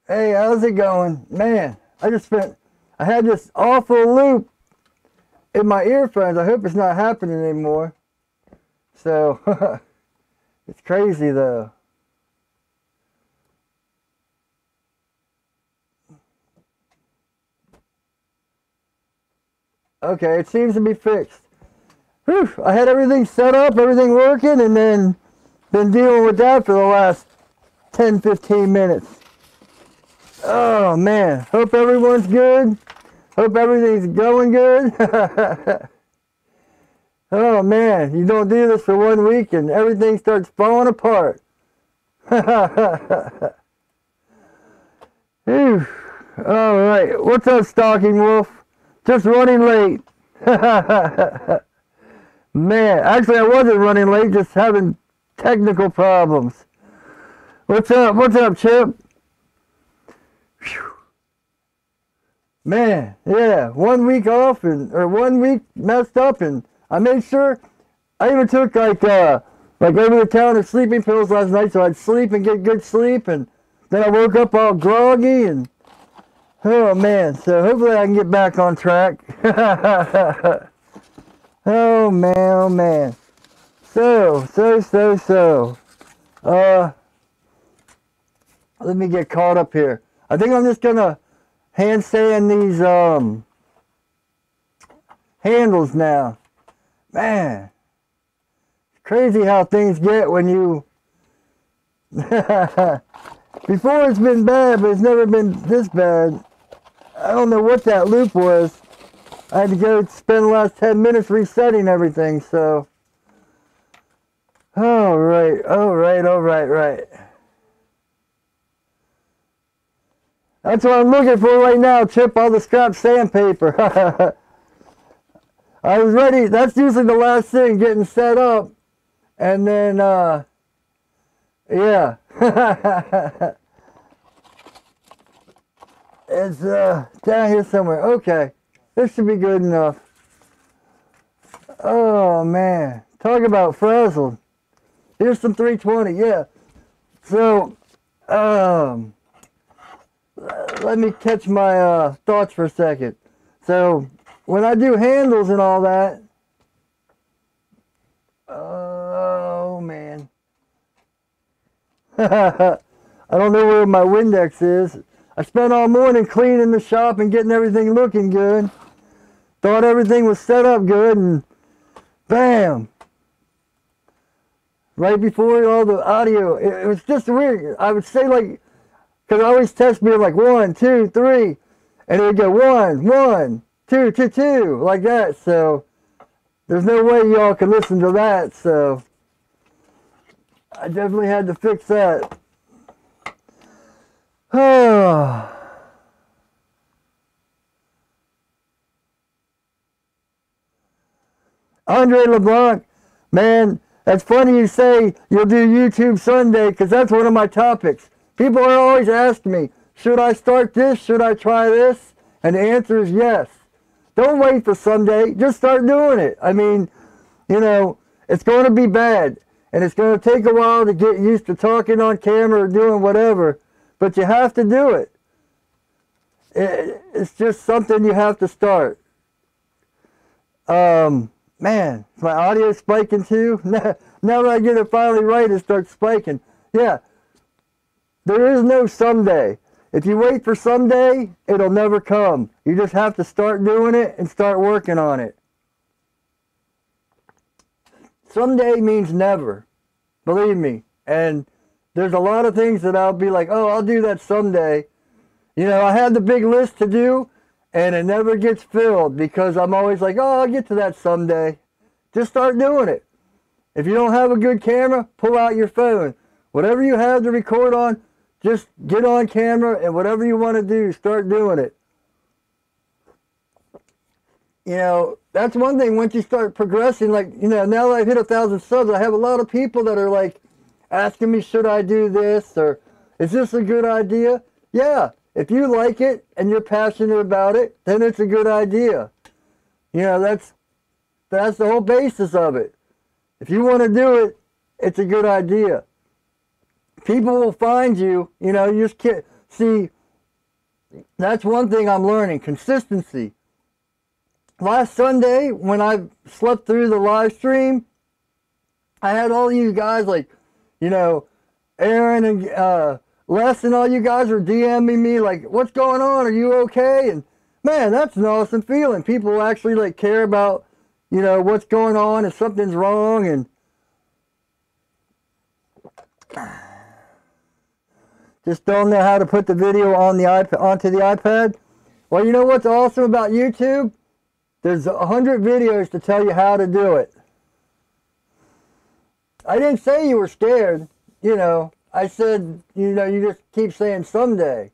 Hey, how's it going? Man, I had this awful loop in my earphones. I hope it's not happening anymore. So, it's crazy though. Okay, it seems to be fixed. Whew, I had everything set up, everything working, and then been dealing with that for the last 10-15 minutes. Oh man, hope everyone's good. Hope everything's going good. Oh man, you don't do this for 1 week and everything starts falling apart. Whew. All right, what's up, Stalking Wolf? Just running late. Man, actually I wasn't running late, just having technical problems. What's up? What's up, Chip? Whew. Man, yeah, 1 week off or 1 week messed up, and I made sure I even took like over-the-counter sleeping pills last night so I'd sleep and get good sleep, and then I woke up all groggy and oh man, so hopefully I can get back on track. Oh man, oh man. So. Let me get caught up here. I think I'm just gonna hand sand these handles now. Man, it's crazy how things get when you before it's been bad, but it's never been this bad. I don't know what that loop was. I had to go spend the last 10 minutes resetting everything, so all right. That's what I'm looking for right now, Chip, all the scrap sandpaper. I was ready. That's usually the last thing, getting set up. And then, yeah. It's down here somewhere. Okay. This should be good enough. Oh, man. Talk about frazzled. Here's some 320, yeah. So, let me catch my thoughts for a second. So, when I do handles and all that, oh man, I don't know where my Windex is. I spent all morning cleaning the shop and getting everything looking good. Thought everything was set up good, and bam! Right before all the audio, it was just weird. I would say like, because I always test me like 1, 2, 3, and it would go 1, 1, 2, 2, 2, like that. So there's no way y'all can listen to that. So I definitely had to fix that. Oh. Andre LeBlanc, man, that's funny you say you'll do YouTube Sunday, because that's one of my topics. People are always asking me, should I start this? Should I try this? And the answer is yes. Don't wait for Sunday. Just start doing it. I mean, you know, it's going to be bad. And it's going to take a while to get used to talking on camera or doing whatever. But you have to do it. It's just something you have to start. Man, is my audio spiking too? Now that I get it finally right, it starts spiking. Yeah. There is no someday. If you wait for someday, it'll never come. You just have to start doing it and start working on it. Someday means never. Believe me. And there's a lot of things that I'll be like, oh, I'll do that someday. You know, I have the big list to do, and it never gets filled because I'm always like, oh, I'll get to that someday. Just start doing it. If you don't have a good camera, pull out your phone. Whatever you have to record on, just get on camera, and whatever you want to do, start doing it. You know, that's one thing. Once you start progressing, like, you know, now that I've hit 1,000 subs, I have a lot of people that are like asking me, should I do this? Or is this a good idea? Yeah, if you like it and you're passionate about it, then it's a good idea. You know, that's the whole basis of it. If you want to do it, it's a good idea. People will find you, you know, you just can't see, That's one thing I'm learning, consistency. Last Sunday, when I slept through the live stream, I had all you guys, like, you know, Aaron and Les and all you guys were DMing me, like, what's going on? Are you okay? And man, that's an awesome feeling. People actually, like, care about, you know, what's going on, if something's wrong. And just don't know how to put the video on the iPad, onto the iPad. Well, you know what's awesome about YouTube? There's 100 videos to tell you how to do it. I didn't say you were scared, you know. I said, you know, you just keep saying someday.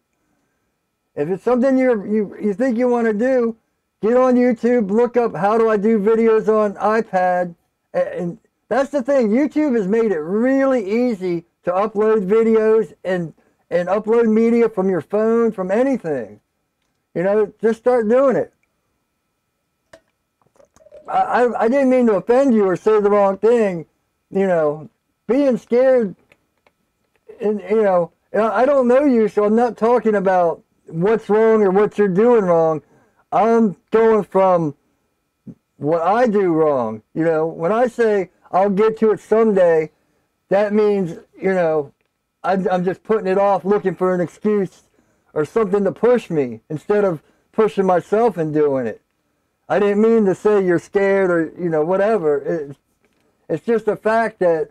If it's something you think you want to do, get on YouTube, look up how do I do videos on iPad. And that's the thing. YouTube has made it really easy to upload videos and upload media from your phone, from anything. You know, just start doing it. I didn't mean to offend you or say the wrong thing. You know, being scared, and you know, I don't know you, so I'm not talking about what's wrong or what you're doing wrong. I'm going from what I do wrong. You know, when I say I'll get to it someday, that means, you know, I'm just putting it off, looking for an excuse or something to push me instead of pushing myself and doing it. I didn't mean to say you're scared or, you know, whatever. It's just a fact that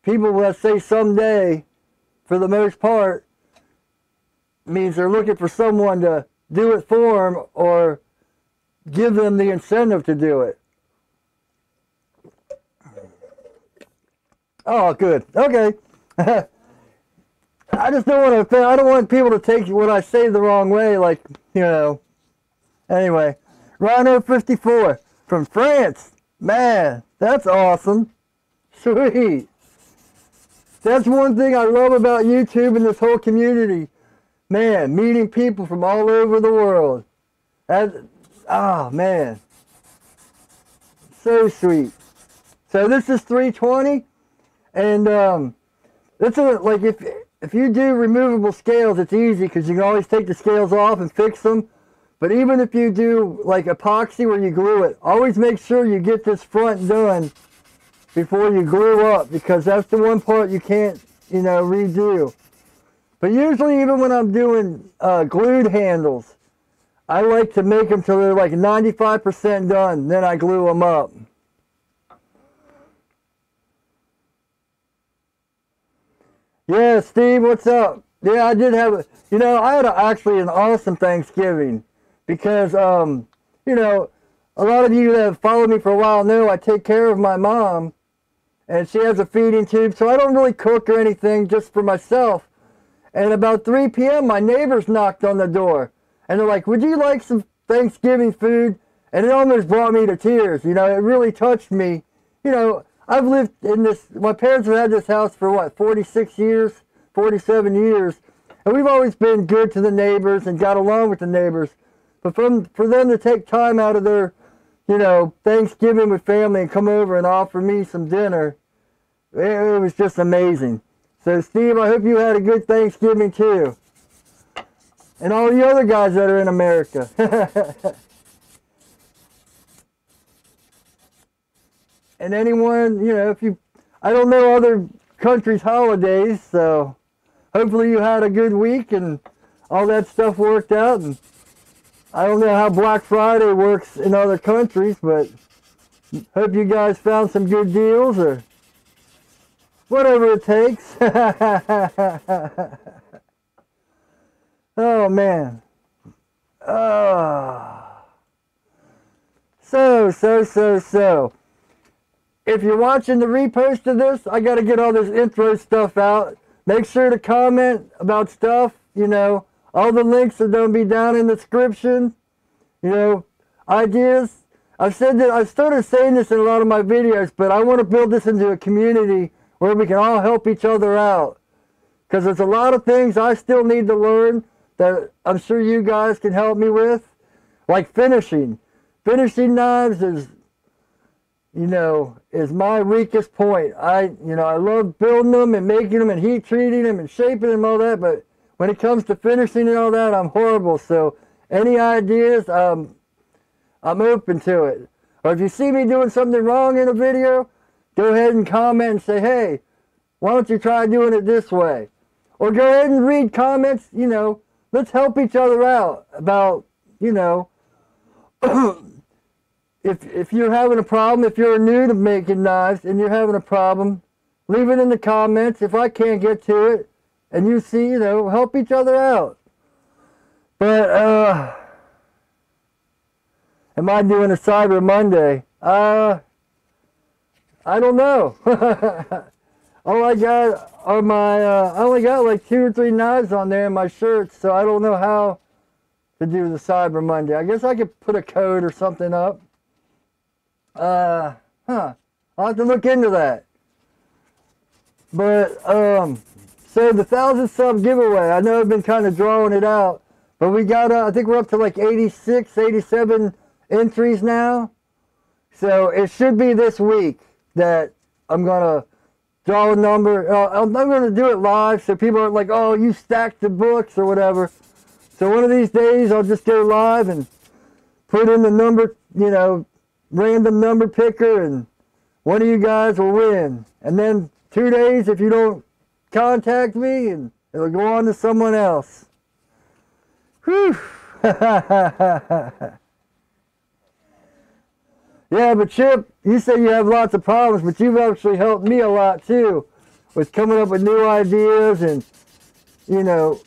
people will say someday, for the most part, means they're looking for someone to do it for them or give them the incentive to do it. Oh, good. Okay. I just don't want to offend. I don't want people to take what I say the wrong way, like, you know. Anyway, Rhino54 from France. Man, that's awesome. Sweet. That's one thing I love about YouTube and this whole community. Man, meeting people from all over the world. Man. So sweet. So this is 320. And it's like if you do removable scales, it's easy because you can always take the scales off and fix them. But even if you do like epoxy where you glue it, always make sure you get this front done before you glue up, because that's the one part you can't, you know, redo. But usually even when I'm doing glued handles, I like to make them till they're like 95% done, then I glue them up. Yeah, Steve, what's up? Yeah, I did have you know, I had actually an awesome Thanksgiving because, you know, a lot of you that have followed me for a while know I take care of my mom, and she has a feeding tube, so I don't really cook or anything, just for myself. And about 3 p.m., my neighbors knocked on the door, and they're like, would you like some Thanksgiving food? And it almost brought me to tears. You know, it really touched me. You know, I've lived in this, my parents have had this house for what, 46 years, 47 years, and we've always been good to the neighbors and got along with the neighbors. But for them to take time out of their, you know, Thanksgiving with family and come over and offer me some dinner, it was just amazing. So, Steve, I hope you had a good Thanksgiving, too. And all the other guys that are in America. And anyone, you know, I don't know other countries' holidays, so hopefully you had a good week and all that stuff worked out. And I don't know how Black Friday works in other countries, but hope you guys found some good deals or whatever it takes. Oh, man. So. If you're watching the repost of this, I got to get all this intro stuff out. Make sure to comment about stuff, you know. All the links are going to be down in the description. You know, ideas. I've started saying this in a lot of my videos, but I want to build this into a community where we can all help each other out. Because there's a lot of things I still need to learn that I'm sure you guys can help me with. Like finishing. Finishing knives is, you know, is my weakest point. I love building them and making them and heat treating them and shaping them and all that, but when it comes to finishing and all that, I'm horrible. So any ideas, I'm open to it. Or if you see me doing something wrong in a video, go ahead and comment and say, hey, why don't you try doing it this way? Or go ahead and read comments, you know, let's help each other out about, you know, if you're having a problem, if you're new to making knives and you're having a problem, leave it in the comments. If I can't get to it and you see, you know, help each other out. But, am I doing a Cyber Monday? I don't know. All I got are my, I only got like 2 or 3 knives on there in my shirts, so I don't know how to do the Cyber Monday. I guess I could put a code or something up. I'll have to look into that. But, so the 1,000 sub giveaway, I know I've been kind of drawing it out, but we got, I think we're up to like 86, 87 entries now. So it should be this week that I'm going to draw a number. I'm going to do it live so people aren't like, oh, you stacked the books or whatever. So one of these days I'll just go live and put in the number, you know, random number picker, and one of you guys will win. And then 2 days, if you don't contact me, and it'll go on to someone else. Whew. Yeah, but Chip, you say you have lots of problems, but you've actually helped me a lot too with coming up with new ideas, and, you know,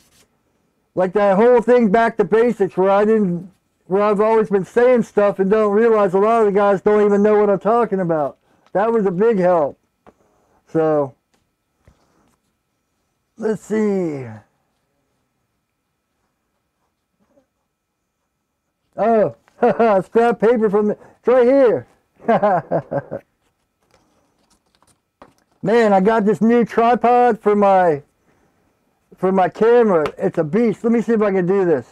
like that whole thing back to basics where I've always been saying stuff and don't realize a lot of the guys don't even know what I'm talking about. That was a big help. So, let's see. Oh, scrap paper from it's right here. Man, I got this new tripod for my camera. It's a beast. Let me see if I can do this.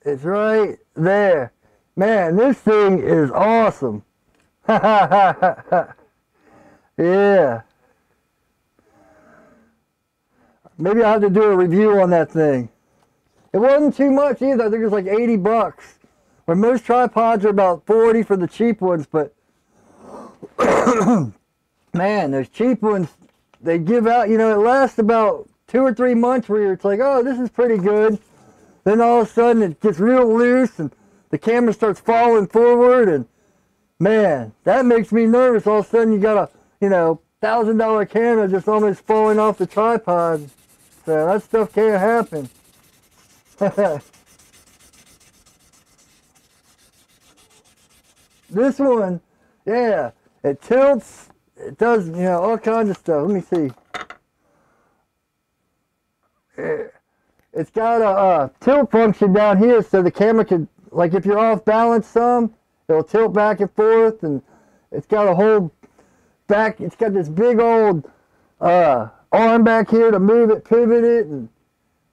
It's right there. Man, this thing is awesome. Yeah. Maybe I'll have to do a review on that thing. It wasn't too much either. I think it was like 80 bucks. Where most tripods are about 40 for the cheap ones, but man, those cheap ones, they give out, you know, it lasts about 2 or 3 months where it's like, oh, this is pretty good. Then all of a sudden it gets real loose and the camera starts falling forward, and man, that makes me nervous. All of a sudden you got a, you know, $1,000 camera just almost falling off the tripod. So that stuff can't happen. This one, yeah, it tilts, it does, you know, all kinds of stuff. Let me see. It's got a tilt function down here, so the camera can, like if you're off balance some, it'll tilt back and forth, and it's got a whole back, it's got this big old arm back here to move it, pivot it, and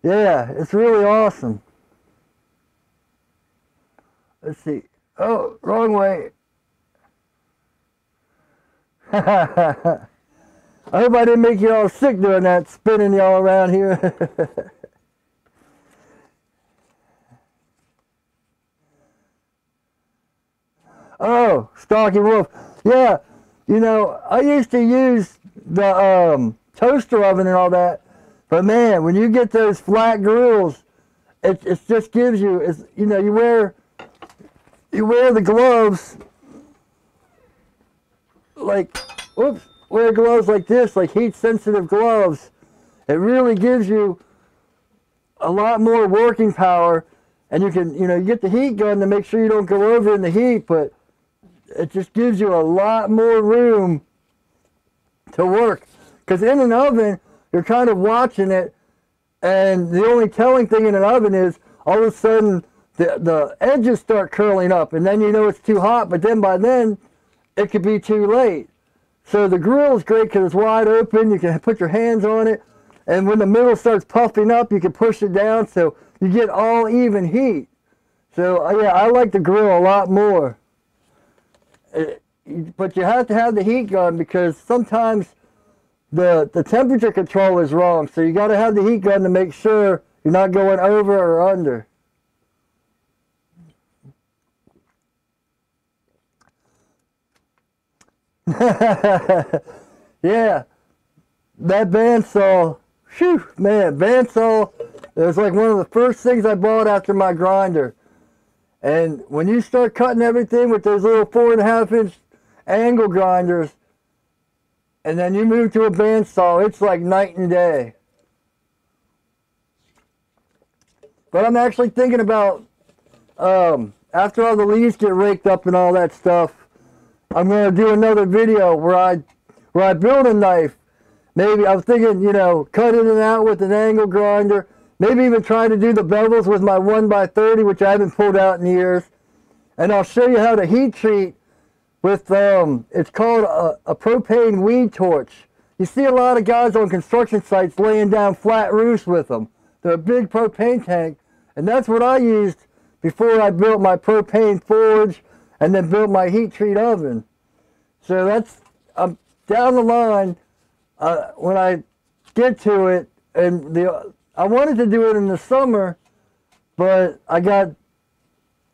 yeah, it's really awesome. Let's see. Oh, wrong way. I hope I didn't make you all sick doing that, spinning y'all around here. Oh, Stalky Wolf. Yeah, you know, I used to use the toaster oven and all that, but man, when you get those flat grills, it just gives you, it's, you know, you wear the gloves, like, whoops, wear gloves like this, like heat sensitive gloves. It really gives you a lot more working power, and you can, you know, you get the heat gun to make sure you don't go over in the heat, but it just gives you a lot more room to work. Because in an oven, you're kind of watching it, and the only telling thing in an oven is all of a sudden the edges start curling up, and then you know it's too hot, but then by then it could be too late. So the grill is great because it's wide open, you can put your hands on it, and when the middle starts puffing up, you can push it down so you get all even heat. So yeah, I like the grill a lot more. But you have to have the heat gun because sometimes the temperature control is wrong. So you got to have the heat gun to make sure you're not going over or under. Yeah, that bandsaw, whew, man, bandsaw, it was like one of the first things I bought after my grinder. And when you start cutting everything with those little 4.5-inch angle grinders, and then you move to a bandsaw, it's like night and day. But I'm actually thinking about, after all the leaves get raked up and all that stuff, I'm going to do another video where I build a knife. Maybe I'm thinking, you know, cut it out with an angle grinder. Maybe even try to do the bevels with my 1x30, which I haven't pulled out in years. And I'll show you how to heat treat with, it's called a propane weed torch. You see a lot of guys on construction sites laying down flat roofs with them. They're a big propane tank. And that's what I used before I built my propane forge and then built my heat treat oven. So that's, down the line, when I get to it, and I wanted to do it in the summer, but I got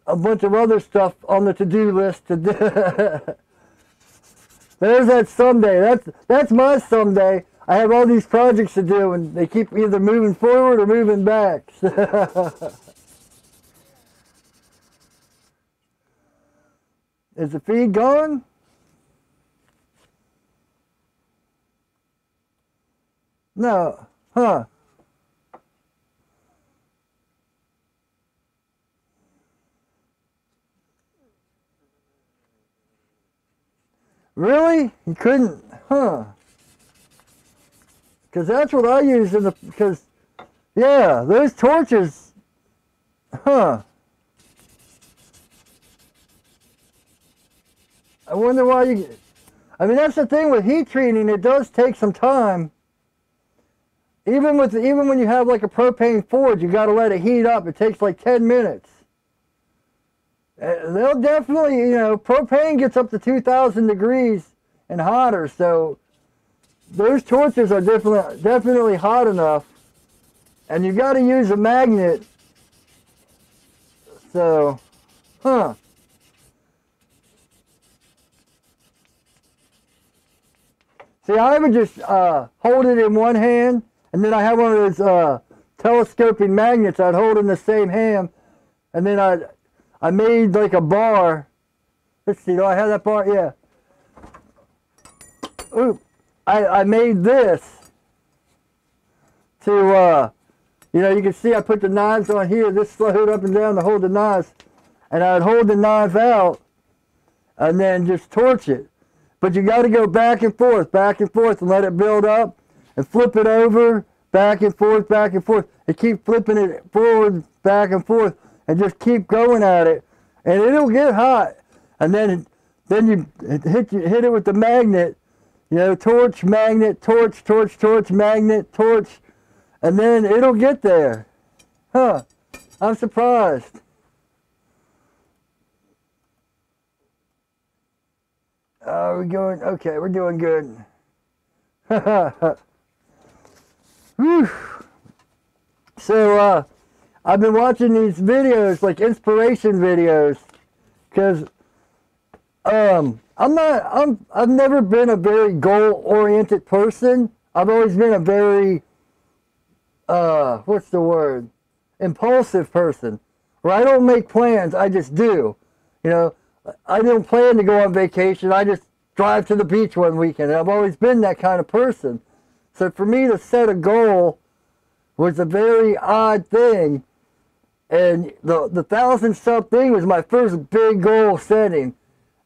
a bunch of other stuff on the to-do list to do. There's that someday. That's my someday. I have all these projects to do, and they keep either moving forward or moving back. Is the feed gone? No. Huh. Really? You couldn't? Huh. Because that's what I use in the, because, yeah, those torches, huh. I wonder why you, I mean, that's the thing with heat treating, it does take some time. Even when you have like a propane forge, you got to let it heat up. It takes like 10 minutes. They'll definitely, you know, propane gets up to 2,000 degrees and hotter, so those torches are definitely hot enough. And you got to use a magnet. So, huh. See, I would just hold it in one hand, and then I have one of those telescoping magnets I'd hold in the same hand, and then I made like a bar. Let's see, do I have that bar? Yeah. Ooh, I made this to, you know, you can see I put the knives on here. This slowed up and down to hold the knives, and I'd hold the knife out, and then just torch it. But you got to go back and forth, and let it build up, and flip it over, back and forth, and keep flipping it forward, back and forth, and just keep going at it, and it'll get hot. And then you hit it with the magnet, you know, torch, magnet, torch, magnet, torch, and then it'll get there. Huh? I'm surprised. Oh, we're going, okay, we're doing good. Whew. So, I've been watching these videos, like inspiration videos, because, I've never been a very goal-oriented person. I've always been a very, what's the word? Impulsive person. Where I don't make plans, I just do. You know, I don't plan to go on vacation. I just drive to the beach one weekend. And I've always been that kind of person. So for me to set a goal was a very odd thing. And the 1,000-sub thing was my first big goal setting.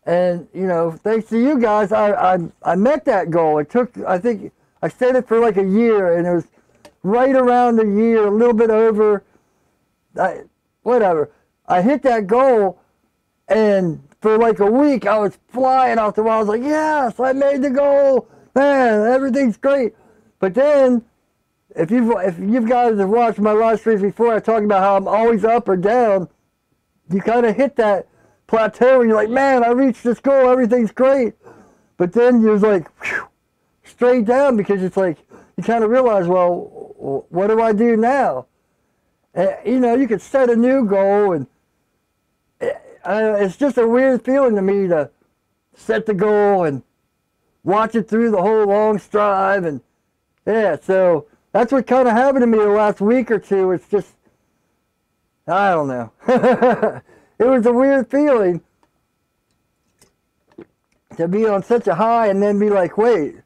And, you know, thanks to you guys, I met that goal. It took, I think, I set it for like a year. And it was right around a year, a little bit over. Whatever. I hit that goal. And for like a week, I was flying off the wall. I was like, yes, I made the goal. Man, everything's great. But then, if you guys have watched my live streams before, I talk about how I'm always up or down. You kind of hit that plateau and you're like, man, I reached this goal. Everything's great. But then you're like, whew, straight down, because it's like you kind of realize, well, what do I do now? And, you know, you could set a new goal, and it's just a weird feeling to me to set the goal and watch it through the whole long stride. And yeah, so that's what kind of happened to me the last week or two. It's just, I don't know. It was a weird feeling to be on such a high and then be like, wait,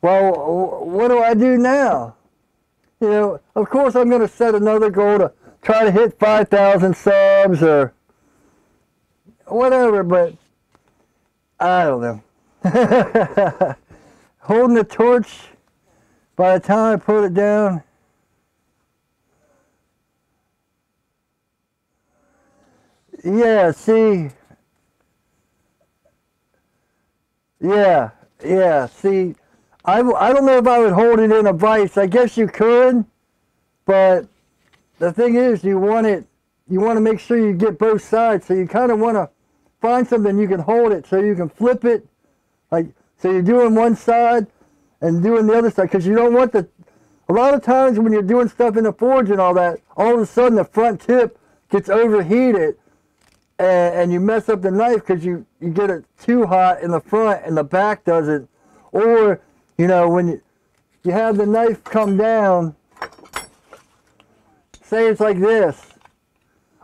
well, what do I do now? You know, of course I'm going to set another goal to try to hit 5,000 subs or whatever, but I don't know. Holding the torch, by the time I put it down, yeah, see, yeah, see, I don't know if I would hold it in a vise. I guess you could, but the thing is, you want to make sure you get both sides, so you kind of want to find something you can hold it, so you can flip it, like, so you're doing one side and doing the other side, because you don't want a lot of times when you're doing stuff in the forge and all that, all of a sudden the front tip gets overheated, and you mess up the knife because you get it too hot in the front and the back doesn't. Or, you know, when you have the knife come down, say it's like this,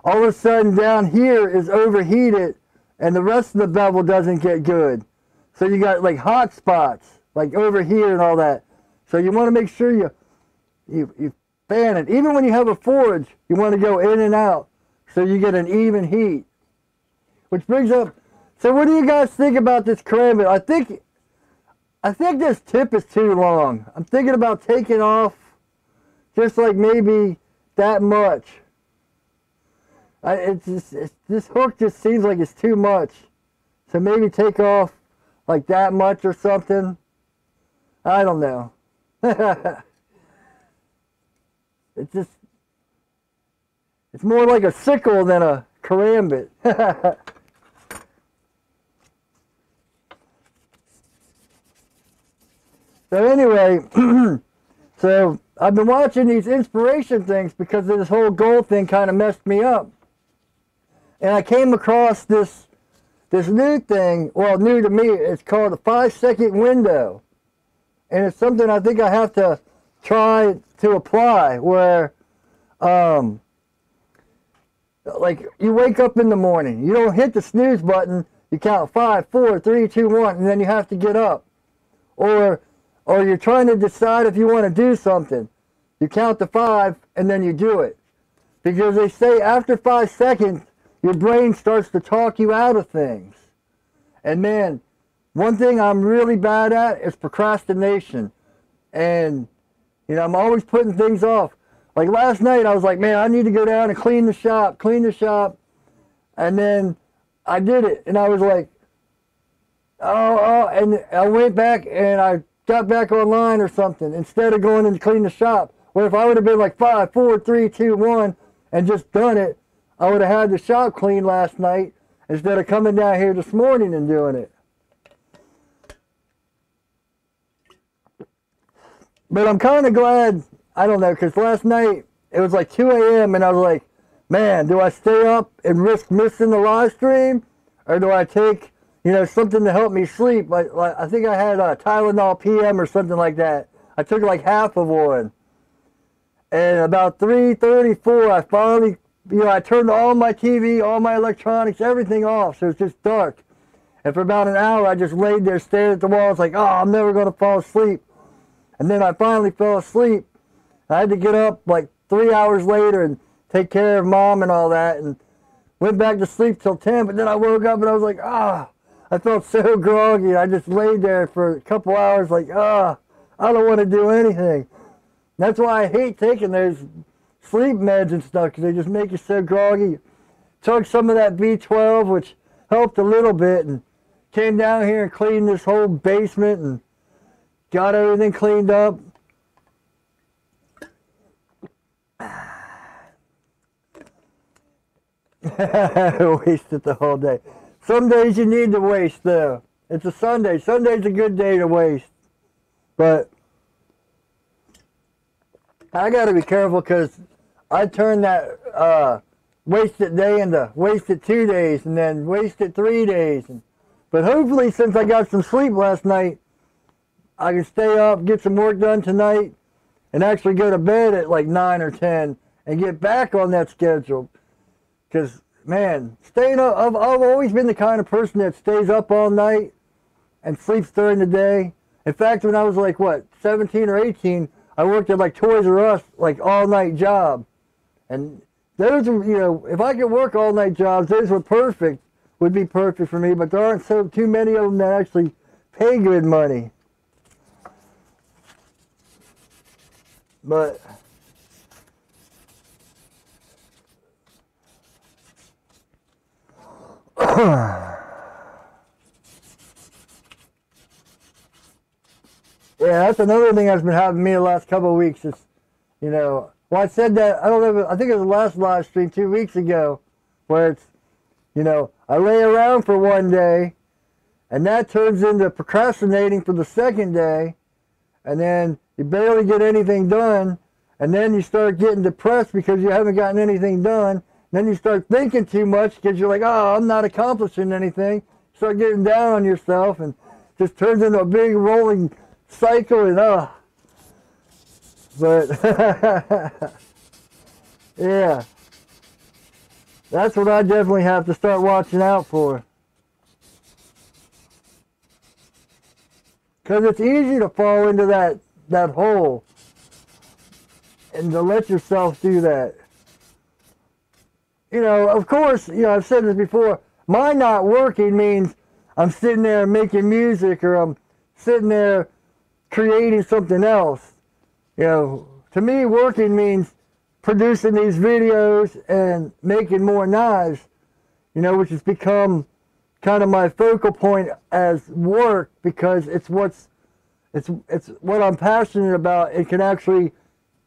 all of a sudden down here is overheated and the rest of the bevel doesn't get good. So you got like hot spots, like over here and all that. So you want to make sure you fan it. Even when you have a forge, you want to go in and out so you get an even heat. Which brings up, so what do you guys think about this karambit? I think this tip is too long. I'm thinking about taking off just like maybe that much. This hook just seems like it's too much. So maybe take off like that much or something. I don't know. It's more like a sickle than a karambit. So anyway, so I've been watching these inspiration things because this whole gold thing kind of messed me up. And I came across this new thing, well, new to me, it's called a 5-second window. And it's something I think I have to try to apply, where, like, you wake up in the morning, you don't hit the snooze button, you count 5, 4, 3, 2, 1, and then you have to get up. Or you're trying to decide if you want to do something. You count to 5 and then you do it. Because they say after 5 seconds, your brain starts to talk you out of things. And man, one thing I'm really bad at is procrastination. And, you know, I'm always putting things off. Like last night, I was like, man, I need to go down and clean the shop. And then I did it. And I was like, oh, and I went back and I got back online or something instead of going in to clean the shop. Where if I would have been like 5, 4, 3, 2, 1 and just done it, I would have had the shop clean last night instead of coming down here this morning and doing it. But I'm kind of glad, I don't know, because last night it was like 2 a.m. and I was like, man, do I stay up and risk missing the live stream, or do I take, you know, something to help me sleep? Like I think I had Tylenol PM or something like that. I took like half of one. And about 3:34, I finally, you know, I turned all my TV, all my electronics, everything off, so it's just dark. And for about an hour, I just laid there staring at the wall. It's like, oh, I'm never going to fall asleep. And then I finally fell asleep. I had to get up like 3 hours later and take care of Mom and all that, and went back to sleep till 10. But then I woke up and I was like, ah. I felt so groggy. I just laid there for a couple hours like, I don't want to do anything. That's why I hate taking those sleep meds and stuff, because they just make you so groggy. Took some of that B12, which helped a little bit, and came down here and cleaned this whole basement and got everything cleaned up. Wasted the whole day. Some days you need to waste, though. It's a Sunday. Sunday's a good day to waste. But I got to be careful because I turn that wasted day into wasted 2 days and then wasted 3 days. But hopefully, since I got some sleep last night, I can stay up, get some work done tonight, and actually go to bed at like 9 or 10 and get back on that schedule. Because, man, staying up, I've always been the kind of person that stays up all night and sleeps during the day. In fact, when I was like, 17 or 18, I worked at like Toys R Us, like all-night job. And those were, if I could work all-night jobs, those would be perfect for me, but there aren't too many of them that actually pay good money. But yeah, that's another thing that's been happening to me the last couple of weeks. Is, well, I said that, I don't know, I think it was the last live stream 2 weeks ago, where it's, I lay around for one day, and that turns into procrastinating for the second day, and then you barely get anything done, and then you start getting depressed because you haven't gotten anything done. And then you start thinking too much because you're like, oh, I'm not accomplishing anything. You start getting down on yourself, and it just turns into a big rolling cycle, and but yeah, that's what I definitely have to start watching out for. Because it's easy to fall into that hole and to let yourself do that. Of course, I've said this before, my not working means I'm sitting there making music, or I'm sitting there creating something else. To me, working means producing these videos and making more knives, which has become kind of my focal point as work, because it's what I'm passionate about. It can actually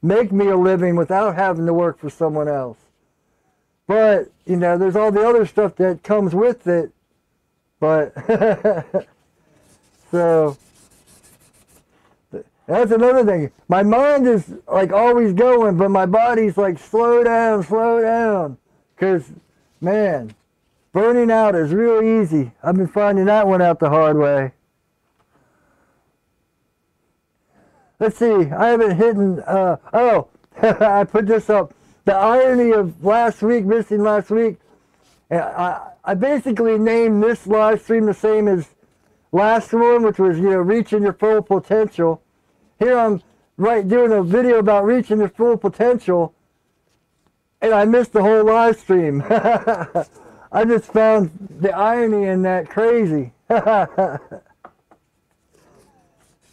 make me a living without having to work for someone else. But, there's all the other stuff that comes with it. But, so, that's another thing. My mind is like always going, but my body's like, slow down, slow down. Because, man, burning out is really easy. I've been finding that one out the hard way. Let's see, I haven't hidden, I put this up. The irony of missing last week. I basically named this live stream the same as last one, which was, reaching your full potential. Here I'm doing a video about reaching your full potential, and I missed the whole live stream. I just found the irony in that crazy.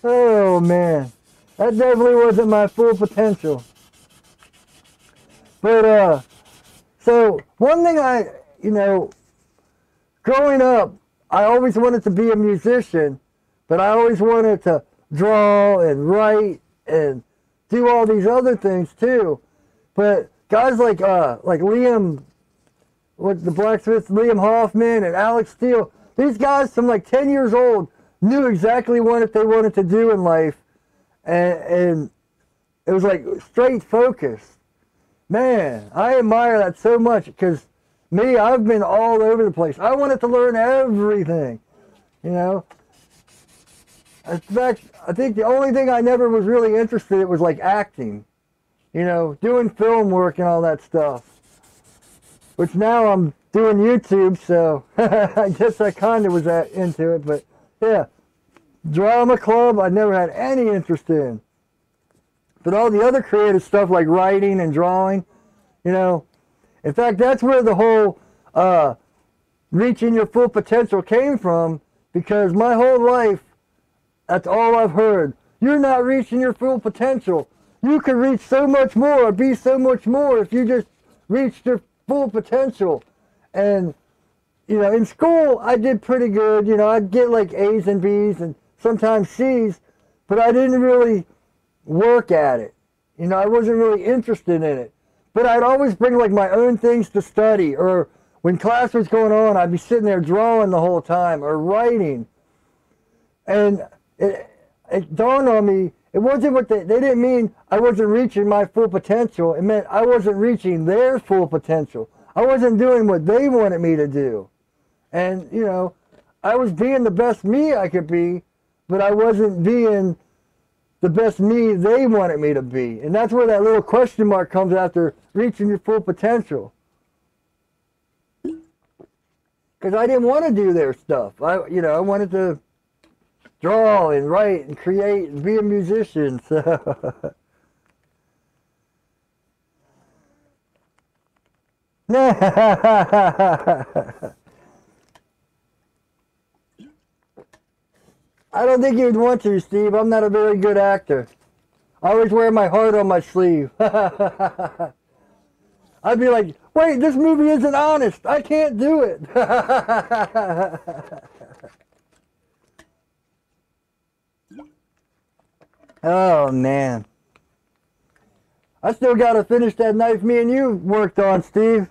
Oh, man. That definitely wasn't my full potential. But, so, one thing growing up, I always wanted to be a musician, but I always wanted to draw and write and do all these other things too. But guys like Liam, the blacksmith, Liam Hoffman and Alex Steele, these guys from like 10 years old knew exactly what they wanted to do in life. And it was like straight focus. Man, I admire that so much, because me, I've been all over the place. I wanted to learn everything, In fact, I think the only thing I never was really interested in was like acting, doing film work and all that stuff. Which now I'm doing YouTube, so I guess I kind of was into it. But yeah, drama club, I never had any interest in. But all the other creative stuff like writing and drawing, in fact, that's where the whole reaching your full potential came from, because my whole life, that's all I've heard. You're not reaching your full potential. You could reach so much more, be so much more if you just reached your full potential. And, in school, I did pretty good. I'd get like A's and B's and sometimes C's, but I didn't really work at it. I wasn't really interested in it. But I'd always bring like my own things to study, or when class was going on, I'd be sitting there drawing the whole time or writing. And it dawned on me, it wasn't what they didn't mean I wasn't reaching my full potential. It meant I wasn't reaching their full potential. I wasn't doing what they wanted me to do. And, you know, I was being the best me I could be, but I wasn't being the best me they wanted me to be. And that's where that little question mark comes after reaching your full potential. Because I didn't want to do their stuff. I wanted to draw and write and create and be a musician. So. I don't think you'd want to, Steve. I'm not a very good actor. I always wear my heart on my sleeve. I'd be like, wait, this movie isn't honest. I can't do it. Oh, man. I still got to finish that knife me and you worked on, Steve.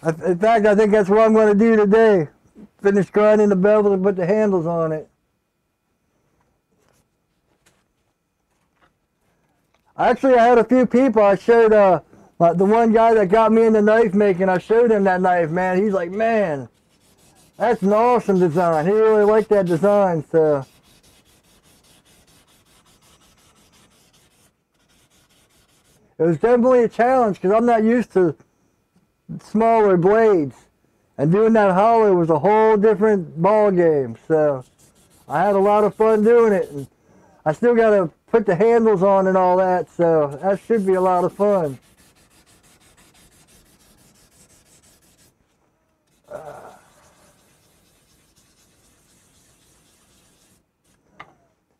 In fact, I think that's what I'm going to do today. Finish grinding the bevel and put the handles on it. Actually, I had a few people. I showed the one guy that got me into knife making. I showed him that knife, man. He's like, man, that's an awesome design. He really liked that design. So it was definitely a challenge because I'm not used to smaller blades. And doing that hollow was a whole different ball game. So I had a lot of fun doing it. And I still got to put the handles on and all that, so that should be a lot of fun.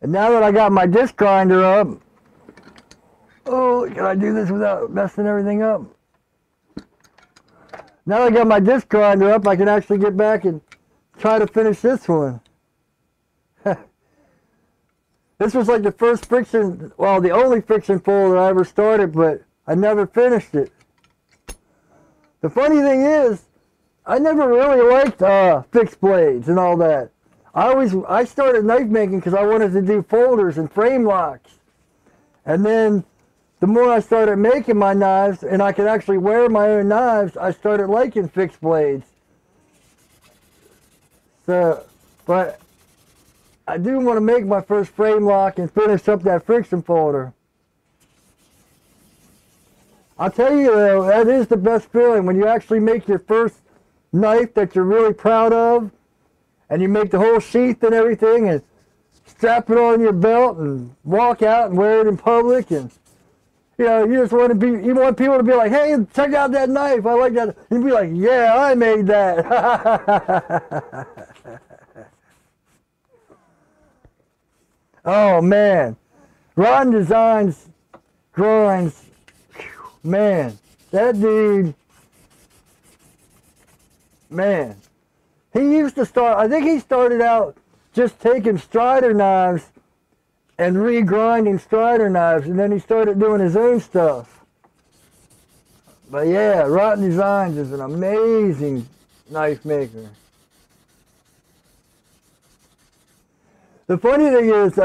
And now that I got my disc grinder up, oh, can I do this without messing everything up? Now that I got my disc grinder up, I can actually get back and try to finish this one. This was like the first friction, well, the only friction folder I ever started, but I never finished it. The funny thing is, I never really liked fixed blades and all that. I started knife making because I wanted to do folders and frame locks. And then the more I started making my knives and I could actually wear my own knives, I started liking fixed blades. So, but I do want to make my first frame lock and finish up that friction folder. I'll tell you though, that is the best feeling when you actually make your first knife that you're really proud of, and you make the whole sheath and everything and strap it on your belt and walk out and wear it in public, and you know, you just want to be, you want people to be like, hey, check out that knife, I like that. You'd be like, yeah, I made that. Oh man, Ron Designs grinds, man, that dude, man, he used to start, I think he started out just taking Strider knives and re-grinding Strider knives, and then he started doing his own stuff. But yeah, Ron Designs is an amazing knife maker. The funny thing is,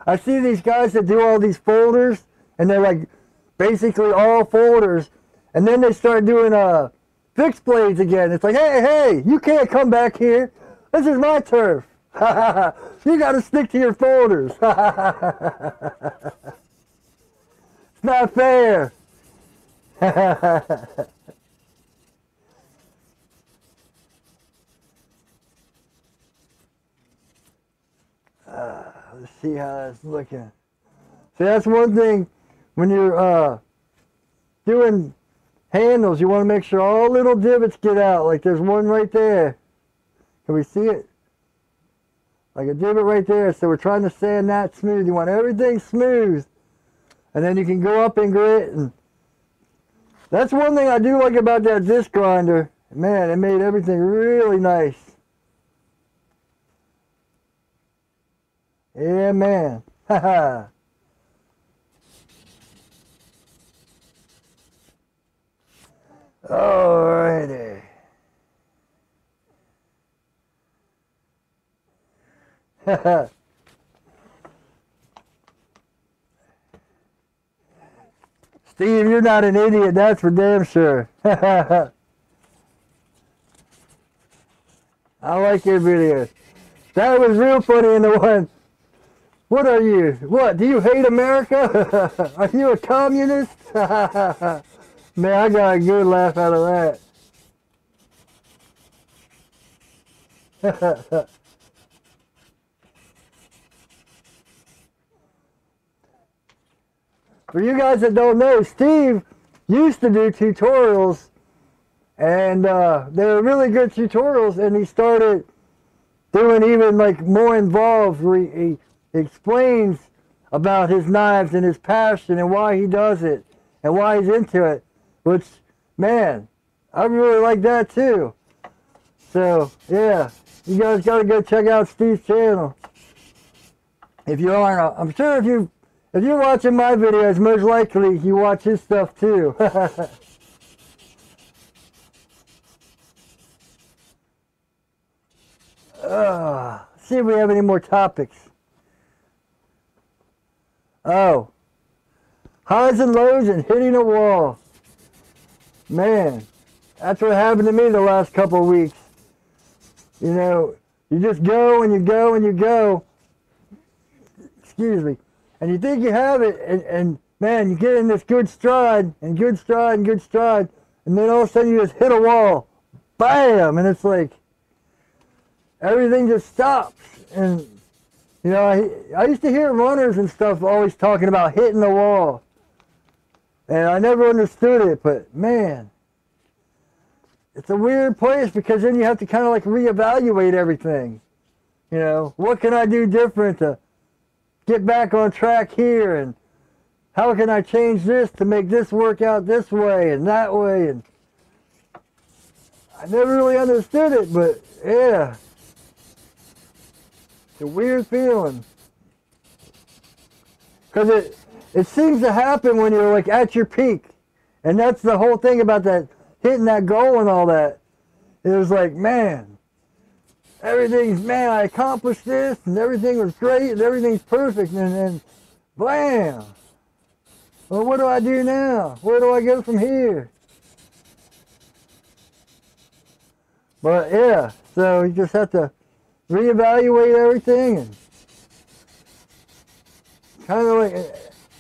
I see these guys that do all these folders, and they're like basically all folders, and then they start doing fixed blades again. It's like, hey, you can't come back here. This is my turf. You got to stick to your folders. It's not fair. Let's see how that's looking. See, that's one thing when you're doing handles, you want to make sure all little divots get out. Like there's one right there. Can we see it? Like a divot right there. So we're trying to sand that smooth. You want everything smooth. And then you can go up and grit. And that's one thing I do like about that disc grinder. Man, it made everything really nice. Yeah, man. Haha. Alrighty. Steve, you're not an idiot, that's for damn sure. I like your videos. That was real funny in the one. What are you? What? Do you hate America? Are you a communist? Man, I got a good laugh out of that. For you guys that don't know, Steve used to do tutorials, and they were really good tutorials, and he started doing even like more involved where he explains about his knives and his passion and why he does it and why he's into it, which, man, I really like that too. So, yeah, you guys got to go check out Steve's channel. If you aren't, I'm sure if you're watching my videos, most likely you watch his stuff too. See if we have any more topics. Oh, highs and lows and hitting a wall. Man, that's what happened to me the last couple of weeks. You know, you just go and you go and you go. Excuse me. And you think you have it, and man, you get in this good stride, and good stride, and good stride, and then all of a sudden you just hit a wall. Bam! And it's like, everything just stops. And, you know, I used to hear runners and stuff always talking about hitting the wall. And I never understood it, but man, it's a weird place because then you have to kind of like reevaluate everything. You know, what can I do different to get back on track here, and how can I change this to make this work out this way and that way? And I never really understood it, but yeah, it's a weird feeling because it seems to happen when you're like at your peak, and that's the whole thing about that hitting that goal and all that. It was like, man, man, I accomplished this, and everything was great, and everything's perfect, and then, blam! Well, what do I do now? Where do I go from here? But yeah, so you just have to reevaluate everything, and kind of like,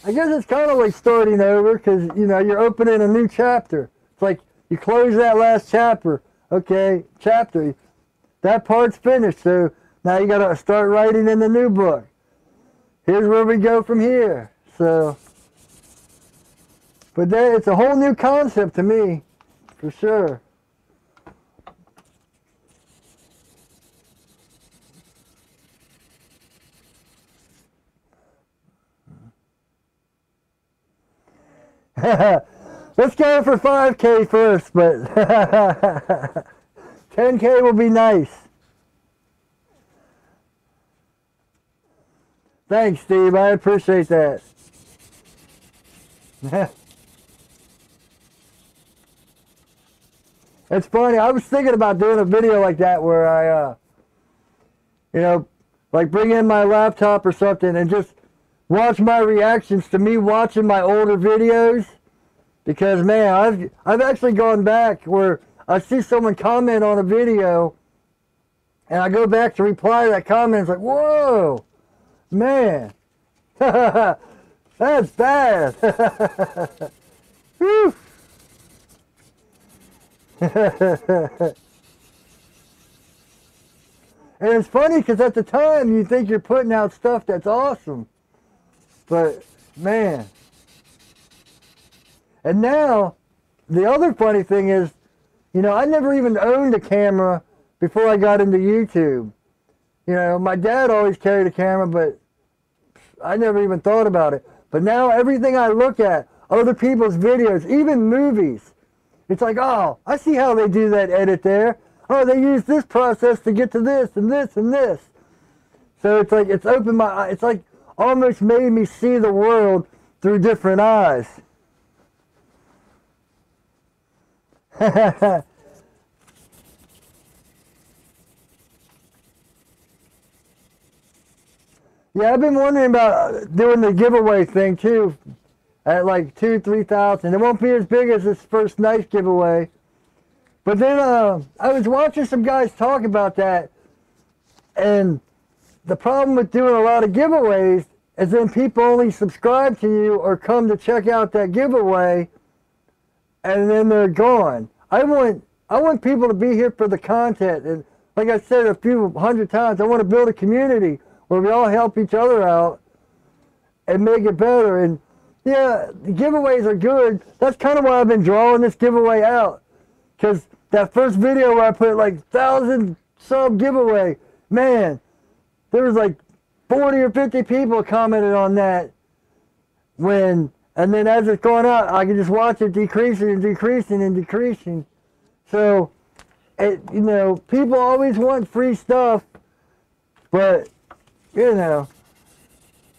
I guess it's kind of like starting over, because, you know, you're opening a new chapter. It's like, you close that last chapter, chapter. That part's finished, so now you got to start writing in the new book. Here's where we go from here. So, but it's a whole new concept to me, for sure. Let's go for 5K first, but 10K will be nice. Thanks, Steve. I appreciate that. It's funny. I was thinking about doing a video like that where I, you know, like bring in my laptop or something and just watch my reactions to me watching my older videos. Because, man, I've actually gone back where I see someone comment on a video, and I go back to reply to that comment. It's like, whoa, man, that's bad. Whew. And it's funny because at the time you think you're putting out stuff that's awesome, but man. And now, the other funny thing is, you know, I never even owned a camera before I got into YouTube. You know, my dad always carried a camera, but I never even thought about it. But now everything I look at, other people's videos, even movies, it's like, oh, I see how they do that edit there. Oh, they use this process to get to this and this and this. So it's like, it's opened my eyes. It's like almost made me see the world through different eyes. Yeah, I've been wondering about doing the giveaway thing too. at like 2,000-3,000. It won't be as big as this first knife giveaway. But then I was watching some guys talk about that, and the problem with doing a lot of giveaways is then people only subscribe to you or come to check out that giveaway, and then they're gone. I want people to be here for the content, and like I said a few hundred times, I want to build a community where we all help each other out and make it better. And yeah, the giveaways are good. That's kind of why I've been drawing this giveaway out, because that first video where I put like 1,000 sub giveaway, man, there was like 40 or 50 people commented on that. And then as it's going out, I can just watch it decreasing and decreasing and decreasing. So, you know, people always want free stuff, but, you know,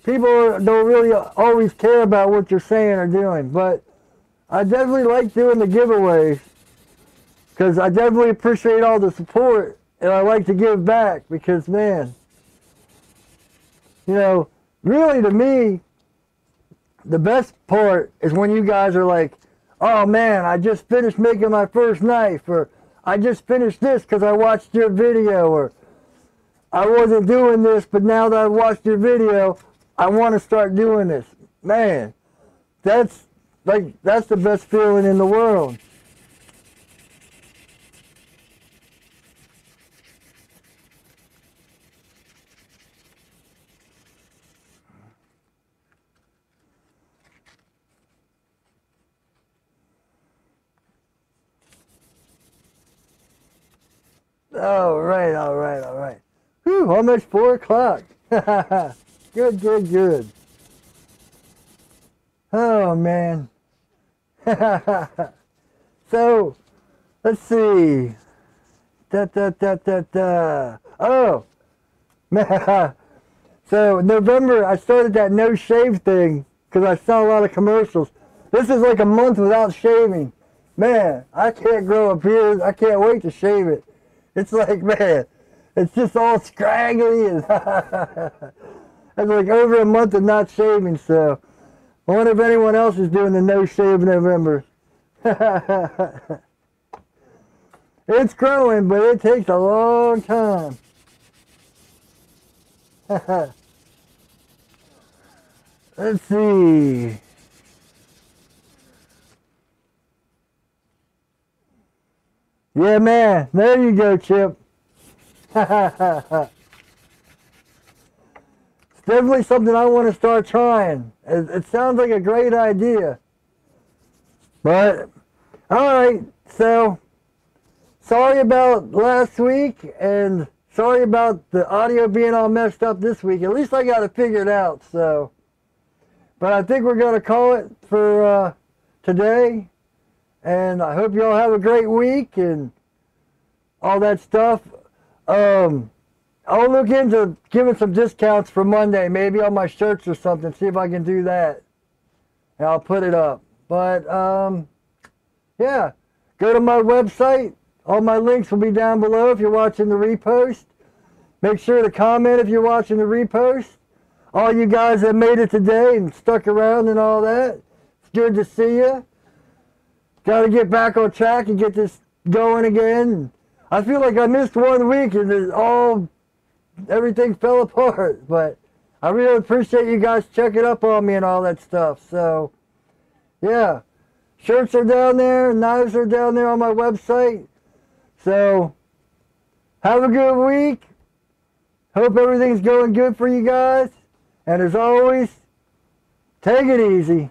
people don't really always care about what you're saying or doing. But I definitely like doing the giveaways, because I definitely appreciate all the support, and I like to give back because, man, you know, really to me, the best part is when you guys are like, oh man, I just finished making my first knife, or I just finished this because I watched your video, or I wasn't doing this, but now that I watched your video, I want to start doing this. Man, that's the best feeling in the world. All right, all right, all right. Whew, almost 4 o'clock. Good, good, good. Oh, man. So, let's see. Oh, man. So, November, I started that no shave thing because I saw a lot of commercials. This is like a month without shaving. Man, I can't grow a beard. I can't wait to shave it. It's like, man, it's just all scraggly, and it's like over a month of not shaving, so I wonder if anyone else is doing the no shave November. It's growing, but it takes a long time. Let's see. Yeah, man. There you go, Chip. It's definitely something I want to start trying. It sounds like a great idea. But, alright, so, sorry about last week, and sorry about the audio being all messed up this week. At least I got it figured out, so. But I think we're going to call it for today. And I hope you all have a great week and all that stuff. I'll look into giving some discounts for Monday, maybe on my shirts or something, see if I can do that. And I'll put it up. But, yeah, go to my website. All my links will be down below if you're watching the repost. Make sure to comment if you're watching the repost. All you guys that made it today and stuck around and all that, it's good to see you. Got to get back on track and get this going again. I feel like I missed 1 week and everything fell apart. But I really appreciate you guys checking up on me and all that stuff. So, yeah. Shirts are down there. Knives are down there on my website. So, have a good week. Hope everything's going good for you guys. And as always, take it easy.